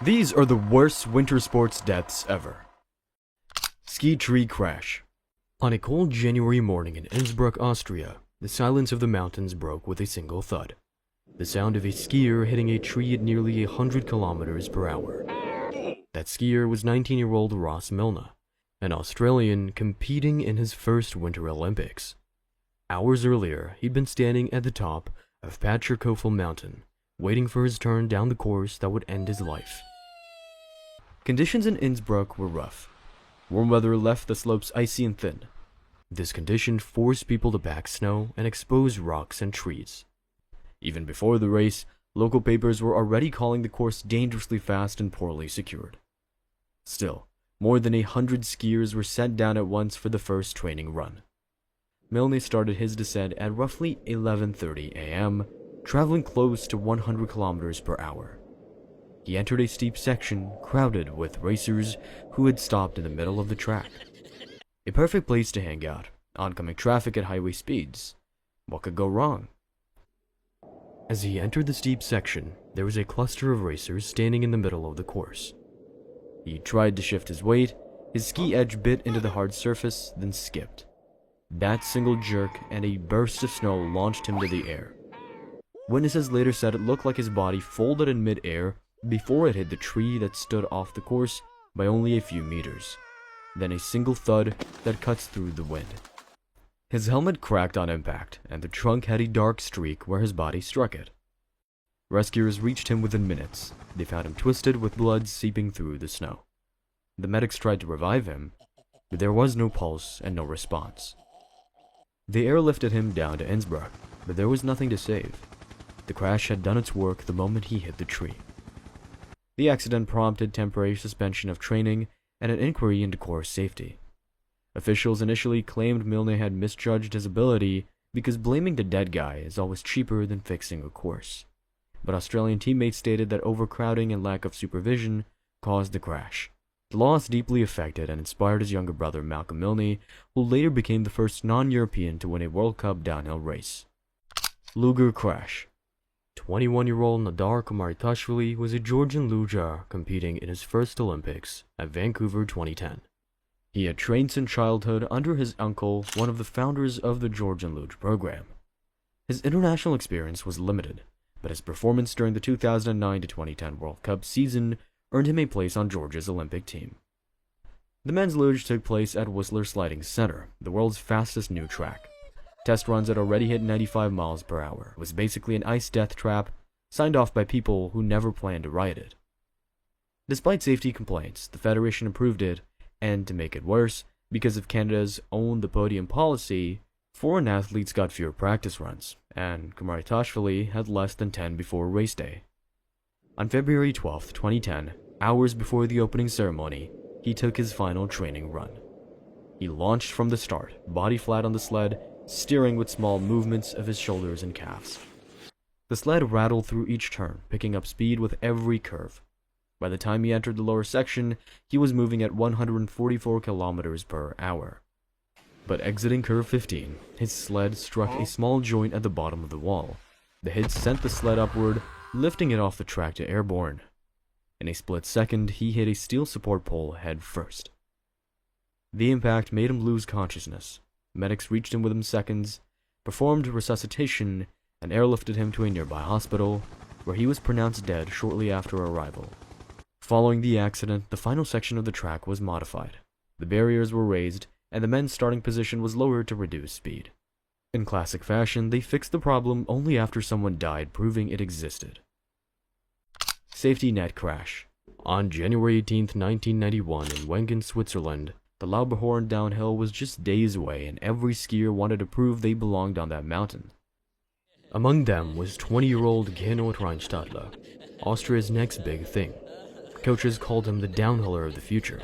These are the worst winter sports deaths ever. Ski tree crash. On a cold January morning in Innsbruck, Austria, the silence of the mountains broke with a single thud. The sound of a skier hitting a tree at nearly 100 kilometers per hour. That skier was 19-year-old Ross Milne, an Australian competing in his first Winter Olympics. Hours earlier, he'd been standing at the top of Patrickhofen Mountain, waiting for his turn down the course that would end his life. Conditions in Innsbruck were rough. Warm weather left the slopes icy and thin. This condition forced people to pack snow and expose rocks and trees. Even before the race, local papers were already calling the course dangerously fast and poorly secured. Still, more than 100 skiers were sent down at once for the first training run. Milne started his descent at roughly 11:30 a.m., traveling close to 100 kilometers per hour. He entered a steep section crowded with racers who had stopped in the middle of the track. A perfect place to hang out, oncoming traffic at highway speeds. What could go wrong? As he entered the steep section, there was a cluster of racers standing in the middle of the course. He tried to shift his weight, his ski edge bit into the hard surface, then skipped. That single jerk and a burst of snow launched him to the air. Witnesses later said it looked like his body folded in mid-air before it hit the tree that stood off the course by only a few meters. Then a single thud that cuts through the wind. His helmet cracked on impact, and the trunk had a dark streak where his body struck it. Rescuers reached him within minutes. They found him twisted with blood seeping through the snow. The medics tried to revive him, but there was no pulse and no response. They airlifted him down to Innsbruck, but there was nothing to save. The crash had done its work the moment he hit the tree. The accident prompted temporary suspension of training and an inquiry into course safety. Officials initially claimed Milne had misjudged his ability because blaming the dead guy is always cheaper than fixing a course. But Australian teammates stated that overcrowding and lack of supervision caused the crash. The loss deeply affected and inspired his younger brother Malcolm Milne, who later became the first non-European to win a World Cup downhill race. Luger crash. 21-year-old Nadar Kumaritashvili was a Georgian luger competing in his first Olympics at Vancouver 2010. He had trained since childhood under his uncle, one of the founders of the Georgian luge program. His international experience was limited, but his performance during the 2009 to 2010 World Cup season earned him a place on Georgia's Olympic team. The men's luge took place at Whistler Sliding Center, the world's fastest new track. Test runs had already hit 95 miles per hour. It was basically an ice death trap, signed off by people who never planned to ride it. Despite safety complaints, the federation approved it, and to make it worse, because of Canada's own the podium policy, foreign athletes got fewer practice runs, and Kumaritashvili had less than 10 before race day. On February 12, 2010, hours before the opening ceremony, he took his final training run. He launched from the start, body flat on the sled, steering with small movements of his shoulders and calves. The sled rattled through each turn, picking up speed with every curve. By the time he entered the lower section, he was moving at 144 kilometers per hour. But exiting curve 15, his sled struck a small joint at the bottom of the wall. The hit sent the sled upward, lifting it off the track to airborne. In a split second, he hit a steel support pole head first. The impact made him lose consciousness. Medics reached him within seconds, performed resuscitation, and airlifted him to a nearby hospital, where he was pronounced dead shortly after arrival. Following the accident, the final section of the track was modified. The barriers were raised, and the men's starting position was lowered to reduce speed. In classic fashion, they fixed the problem only after someone died, proving it existed. Safety net crash. On January 18, 1991, in Wengen, Switzerland, the Lauberhorn downhill was just days away, and every skier wanted to prove they belonged on that mountain. Among them was 20-year-old Gernot Reinstadler, Austria's next big thing. Coaches called him the downhiller of the future.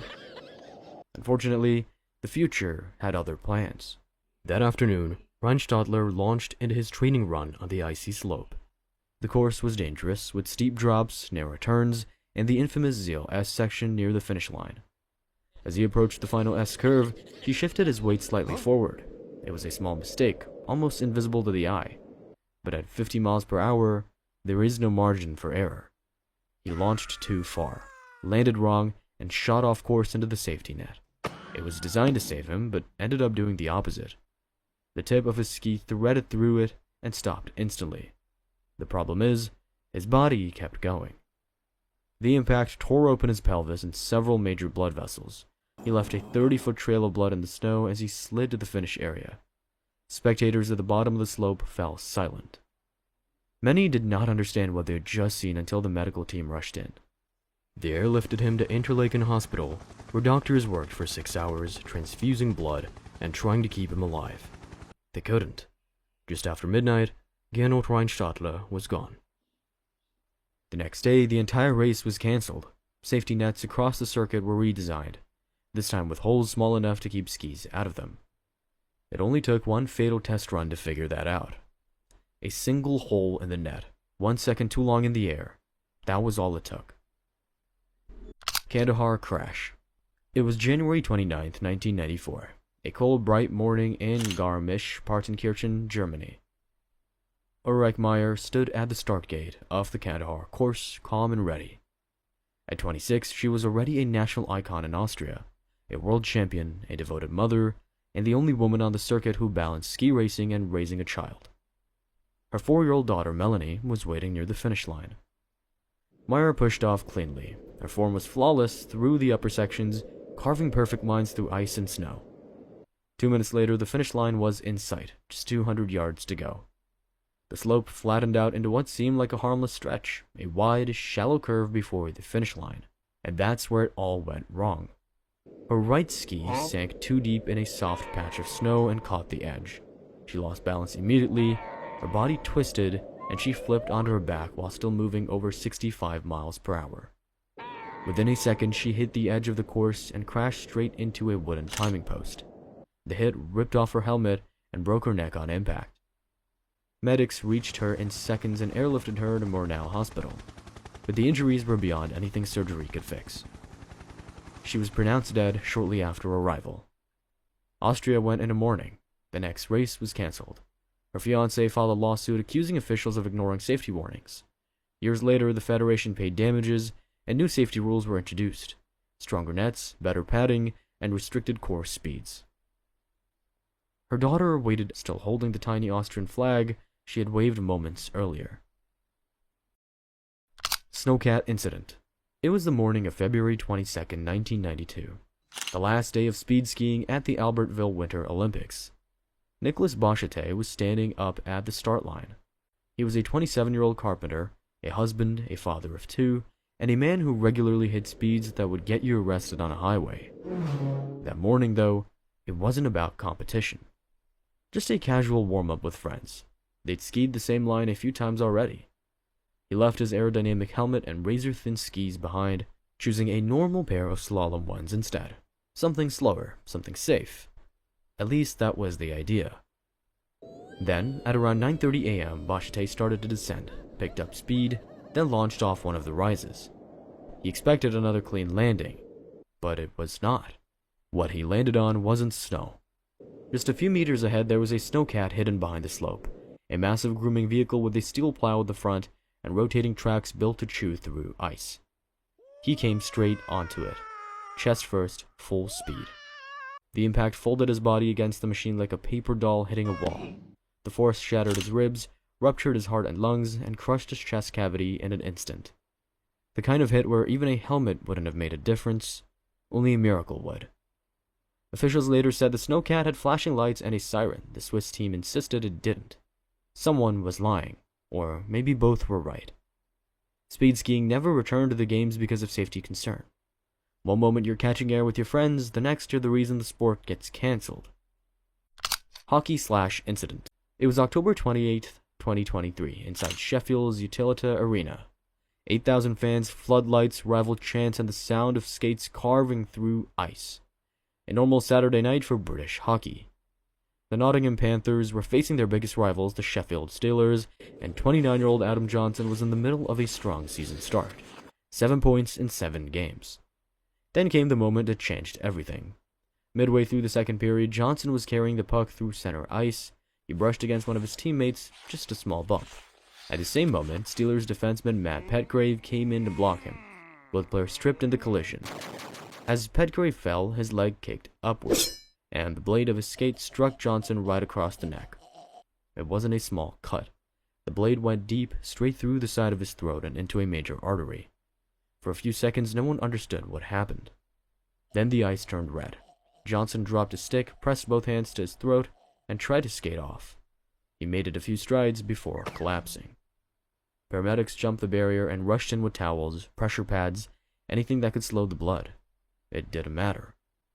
Unfortunately, the future had other plans. That afternoon, Reinstadler launched into his training run on the icy slope. The course was dangerous, with steep drops, narrow turns, and the infamous Ziel S section near the finish line. As he approached the final S curve, he shifted his weight slightly forward. It was a small mistake, almost invisible to the eye. But at 50 miles per hour, there is no margin for error. He launched too far, landed wrong, and shot off course into the safety net. It was designed to save him, but ended up doing the opposite. The tip of his ski threaded through it and stopped instantly. The problem is, his body kept going. The impact tore open his pelvis and several major blood vessels. He left a 30-foot trail of blood in the snow as he slid to the finish area. Spectators at the bottom of the slope fell silent. Many did not understand what they had just seen until the medical team rushed in. They airlifted him to Interlaken Hospital, where doctors worked for 6 hours, transfusing blood and trying to keep him alive. They couldn't. Just after midnight, Gernot Reinstadler was gone. The next day, the entire race was cancelled. Safety nets across the circuit were redesigned, this time with holes small enough to keep skis out of them. It only took one fatal test run to figure that out. A single hole in the net, 1 second too long in the air. That was all it took. Kandahar crash. It was January 29th, 1994. A cold, bright morning in Garmisch-Partenkirchen, Germany. Ulrike Meyer stood at the start gate of the Kandahar course, calm and ready. At 26, she was already a national icon in Austria, a world champion, a devoted mother, and the only woman on the circuit who balanced ski racing and raising a child. Her 4-year-old daughter, Melanie, was waiting near the finish line. Meyer pushed off cleanly. Her form was flawless through the upper sections, carving perfect lines through ice and snow. 2 minutes later, the finish line was in sight, just 200 yards to go. The slope flattened out into what seemed like a harmless stretch, a wide, shallow curve before the finish line, and that's where it all went wrong. Her right ski sank too deep in a soft patch of snow and caught the edge. She lost balance immediately, her body twisted, and she flipped onto her back while still moving over 65 miles per hour. Within a second, she hit the edge of the course and crashed straight into a wooden timing post. The hit ripped off her helmet and broke her neck on impact. Medics reached her in seconds and airlifted her to Murnau Hospital, but the injuries were beyond anything surgery could fix. She was pronounced dead shortly after arrival. Austria went into mourning. The next race was cancelled. Her fiancé filed a lawsuit accusing officials of ignoring safety warnings. Years later, the federation paid damages, and new safety rules were introduced: stronger nets, better padding, and restricted course speeds. Her daughter waited, still holding the tiny Austrian flag she had waved moments earlier. Snowcat Incident. It was the morning of February 22nd, 1992, the last day of speed skiing at the Albertville Winter Olympics. Nicolas Bachete was standing up at the start line. He was a 27-year-old carpenter, a husband, a father of 2, and a man who regularly hit speeds that would get you arrested on a highway. That morning, though, it wasn't about competition. Just a casual warm-up with friends. They'd skied the same line a few times already. He left his aerodynamic helmet and razor-thin skis behind, choosing a normal pair of slalom ones instead. Something slower, something safe. At least that was the idea. Then, at around 9:30 a.m., Bachete started to descend, picked up speed, then launched off one of the rises. He expected another clean landing, but it was not. What he landed on wasn't snow. Just a few meters ahead, there was a snowcat hidden behind the slope, a massive grooming vehicle with a steel plow at the front and rotating tracks built to chew through ice. He came straight onto it, chest first, full speed. The impact folded his body against the machine like a paper doll hitting a wall. The force shattered his ribs, ruptured his heart and lungs, and crushed his chest cavity in an instant. The kind of hit where even a helmet wouldn't have made a difference, only a miracle would. Officials later said the snowcat had flashing lights and a siren. The Swiss team insisted it didn't. Someone was lying, or maybe both were right. Speed skiing never returned to the games because of safety concern. One moment you're catching air with your friends, the next you're the reason the sport gets cancelled. Hockey/incident. It was October 28th, 2023, inside Sheffield's Utilita Arena. 8,000 fans, floodlights, rival chants, and the sound of skates carving through ice. A normal Saturday night for British hockey. The Nottingham Panthers were facing their biggest rivals, the Sheffield Steelers, and 29-year-old Adam Johnson was in the middle of a strong season start. 7 points in 7 games. Then came the moment that changed everything. Midway through the second period, Johnson was carrying the puck through center ice. He brushed against one of his teammates, just a small bump. At the same moment, Steelers defenseman Matt Petgrave came in to block him. Both players tripped in the collision. As Petgrave fell, his leg kicked upward, and the blade of his skate struck Johnson right across the neck. It wasn't a small cut. The blade went deep, straight through the side of his throat and into a major artery. For a few seconds, no one understood what happened. Then the ice turned red. Johnson dropped his stick, pressed both hands to his throat, and tried to skate off. He made it a few strides before collapsing. Paramedics jumped the barrier and rushed in with towels, pressure pads, anything that could slow the blood. It didn't matter.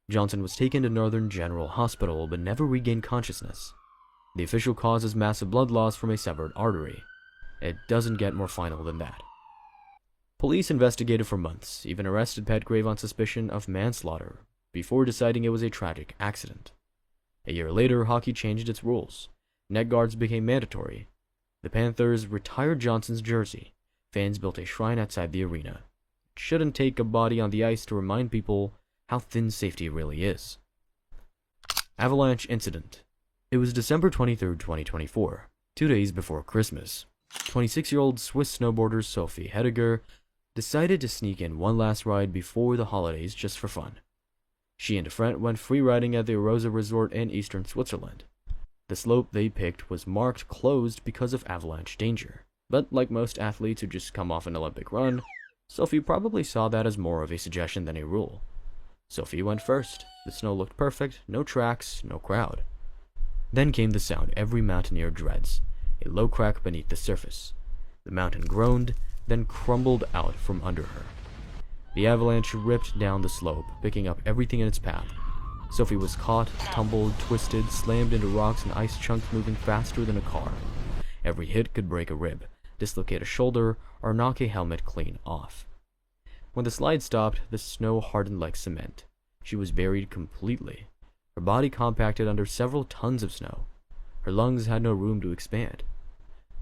Johnson was taken to Northern General Hospital but never regained consciousness. The official cause is massive blood loss from a severed artery. It doesn't get more final than that. Police investigated for months, even arrested Petgrave on suspicion of manslaughter, before deciding it was a tragic accident. A year later, hockey changed its rules. Neck guards became mandatory. The Panthers retired Johnson's jersey. Fans built a shrine outside the arena. It shouldn't take a body on the ice to remind people how thin safety really is. Avalanche Incident. It was December 23, 2024, 2 days before Christmas. 26-year-old Swiss snowboarder Sophie Hediger decided to sneak in one last ride before the holidays just for fun. She and a friend went free riding at the Arosa Resort in eastern Switzerland. The slope they picked was marked closed because of avalanche danger, but like most athletes who just come off an Olympic run, Sophie probably saw that as more of a suggestion than a rule. Sophie went first. The snow looked perfect, no tracks, no crowd. Then came the sound every mountaineer dreads, a low crack beneath the surface. The mountain groaned, then crumbled out from under her. The avalanche ripped down the slope, picking up everything in its path. Sophie was caught, tumbled, twisted, slammed into rocks and ice chunks moving faster than a car. Every hit could break a rib, dislocate a shoulder, or knock a helmet clean off. When the slide stopped, the snow hardened like cement. She was buried completely. Her body compacted under several tons of snow. Her lungs had no room to expand.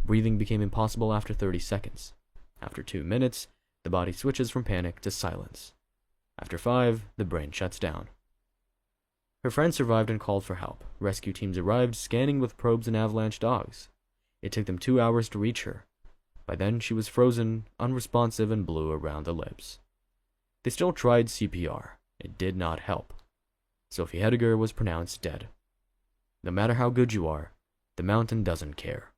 Breathing became impossible after 30 seconds. After 2 minutes, the body switches from panic to silence. After 5, the brain shuts down. Her friend survived and called for help. Rescue teams arrived, scanning with probes and avalanche dogs. It took them 2 hours to reach her. By then, she was frozen, unresponsive, and blue around the lips. They still tried CPR. It did not help. Sophie Hediger was pronounced dead. No matter how good you are, the mountain doesn't care.